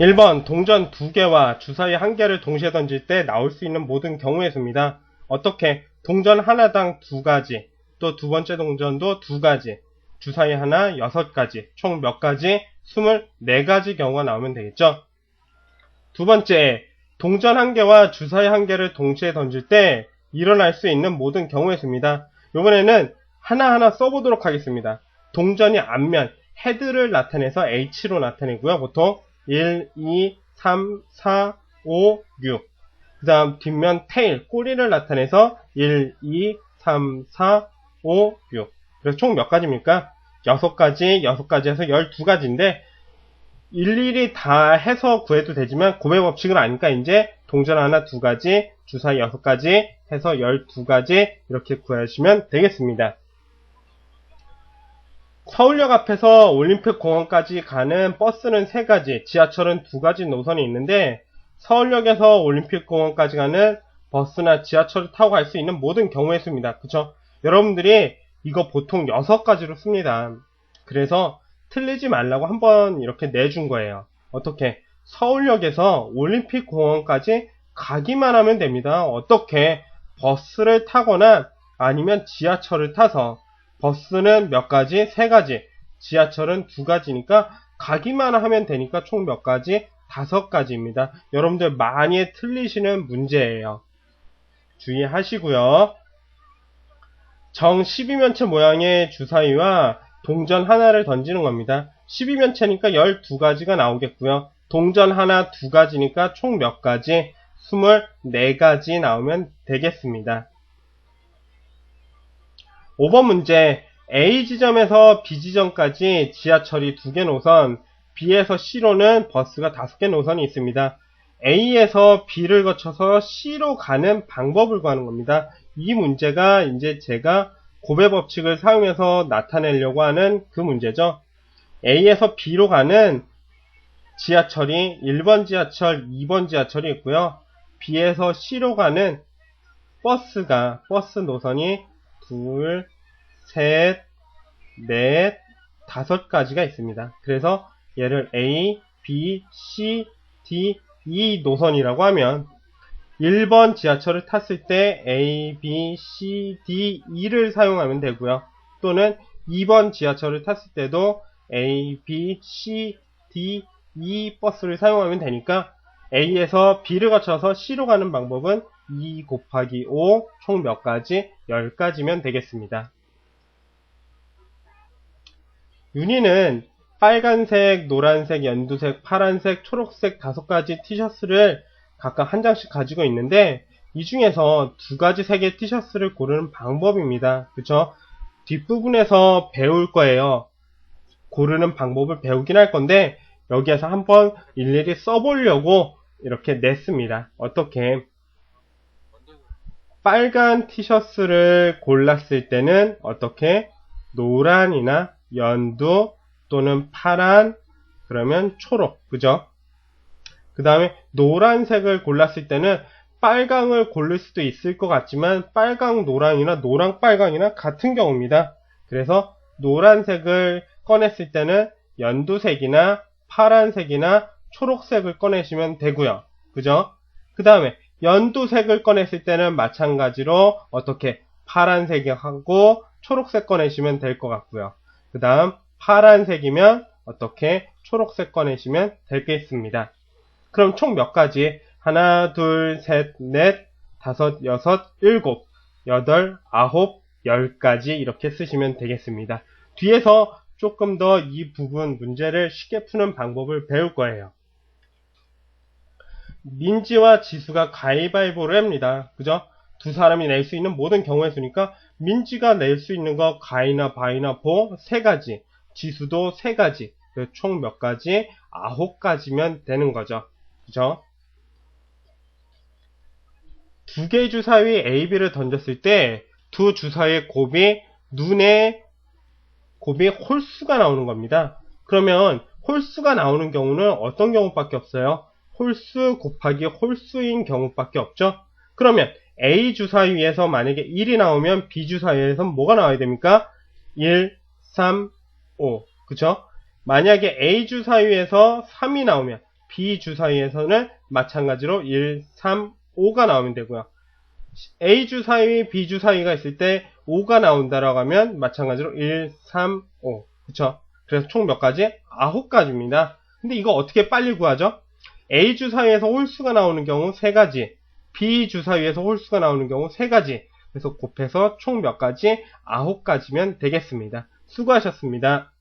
1번 동전 2개와 주사위 1개를 동시에 던질 때 나올 수 있는 모든 경우의 수입니다. 어떻게? 동전 하나당 2가지, 또 두 번째 동전도 2가지, 주사위 하나 6가지, 총 몇 가지? 24가지 경우가 나오면 되겠죠? 두 번째, 동전 1개와 주사위 1개를 동시에 던질 때 일어날 수 있는 모든 경우의 수입니다. 이번에는 하나하나 써보도록 하겠습니다. 동전이 앞면, 헤드를 나타내서 H로 나타내고요. 보통 1, 2, 3, 4, 5, 6. 그 다음 뒷면 테일, 꼬리를 나타내서 1, 2, 3, 4, 5, 6. 그래서 총 몇 가지입니까? 6가지, 6가지 해서 12가지인데 일일이 다 해서 구해도 되지만 곱의 법칙을 아니까 이제 동전 하나 2가지, 주사위 6가지 해서 12가지 이렇게 구하시면 되겠습니다. 서울역 앞에서 올림픽공원까지 가는 버스는 3가지, 지하철은 2가지 노선이 있는데 서울역에서 올림픽공원까지 가는 버스나 지하철을 타고 갈 수 있는 모든 경우의 수입니다. 그쵸? 여러분들이 이거 보통 6가지로 씁니다. 그래서 틀리지 말라고 한번 이렇게 내준 거예요. 어떻게? 서울역에서 올림픽공원까지 가기만 하면 됩니다. 어떻게? 버스를 타거나 아니면 지하철을 타서 버스는 몇 가지? 3가지. 지하철은 2가지니까 가기만 하면 되니까 총 몇 가지? 5가지입니다. 여러분들 많이 틀리시는 문제예요. 주의하시고요. 정 12면체 모양의 주사위와 동전 하나를 던지는 겁니다. 12면체니까 12가지가 나오겠고요. 동전 하나 2가지니까 총 몇 가지? 24가지 나오면 되겠습니다. 5번 문제, A 지점에서 B 지점까지 지하철이 2개 노선, B에서 C로는 버스가 5개 노선이 있습니다. A에서 B를 거쳐서 C로 가는 방법을 구하는 겁니다. 이 문제가 이제 제가 곱의 법칙을 사용해서 나타내려고 하는 그 문제죠. A에서 B로 가는 지하철이 1번 지하철, 2번 지하철이 있고요. B에서 C로 가는 버스 노선이 2, 셋, 넷, 5가지가 있습니다. 그래서 얘를 A, B, C, D, E 노선이라고 하면 1번 지하철을 탔을 때 A, B, C, D, E를 사용하면 되고요. 또는 2번 지하철을 tas을 때도 A, B, C, D, E 버스를 사용하면 되니까 A에서 B를 거쳐서 C로 가는 방법은 2 곱하기 5 총 몇 가지? 10가지면 되겠습니다. 윤희는 빨간색, 노란색, 연두색, 파란색, 초록색 5가지 티셔츠를 각각 한 장씩 가지고 있는데 이 중에서 2가지 색의 티셔츠를 고르는 방법입니다. 그쵸? 뒷부분에서 배울 거예요. 고르는 방법을 배우긴 할 건데 여기에서 한번 일일이 써보려고 이렇게 냈습니다. 어떻게? 빨간 티셔츠를 골랐을 때는 어떻게? 노란이나 연두 또는 파란, 그러면 초록, 그죠? 그 다음에 노란색을 골랐을 때는 빨강을 고를 수도 있을 것 같지만 빨강 노랑이나 노랑 빨강이나 같은 경우입니다. 그래서 노란색을 꺼냈을 때는 연두색이나 파란색이나 초록색을 꺼내시면 되고요. 그죠? 그 다음에 연두색을 꺼냈을 때는 마찬가지로 어떻게 파란색하고 초록색 꺼내시면 될 것 같고요. 그 다음 파란색이면 어떻게 초록색 꺼내시면 되겠습니다. 그럼 총 몇 가지? 하나, 둘, 셋, 넷, 다섯, 여섯, 일곱, 여덟, 아홉, 10가지 이렇게 쓰시면 되겠습니다. 뒤에서 조금 더 이 부분 문제를 쉽게 푸는 방법을 배울 거예요. 민지와 지수가 가위바위보를 합니다. 그죠? 두 사람이 낼 수 있는 모든 경우의 수니까 민지가 낼 수 있는 거 가위나 바위나 보 3가지, 지수도 3가지, 총 몇 가지? 9가지면 되는 거죠. 그죠? 두 개의 주사위 A, B를 던졌을 때 두 주사위의 눈에 곱이 홀수가 나오는 겁니다. 그러면 홀수가 나오는 경우는 어떤 경우밖에 없어요? 홀수 곱하기 홀수인 경우밖에 없죠. 그러면 A 주사위에서 만약에 1이 나오면 B 주사위에서 뭐가 나와야 됩니까? 1, 3, 5. 그쵸? 만약에 A 주사위에서 3이 나오면 B 주사위에서는 마찬가지로 1, 3, 5가 나오면 되고요. A 주사위, B 주사위가 있을 때 5가 나온다라고 하면 마찬가지로 1, 3, 5. 그쵸? 그래서 총 몇 가지? 9가지입니다. 근데 이거 어떻게 빨리 구하죠? A 주사위에서 홀수가 나오는 경우 3가지, B 주사위에서 홀수가 나오는 경우 3가지. 그래서 곱해서 총 몇 가지? 9가지면 되겠습니다. 수고하셨습니다.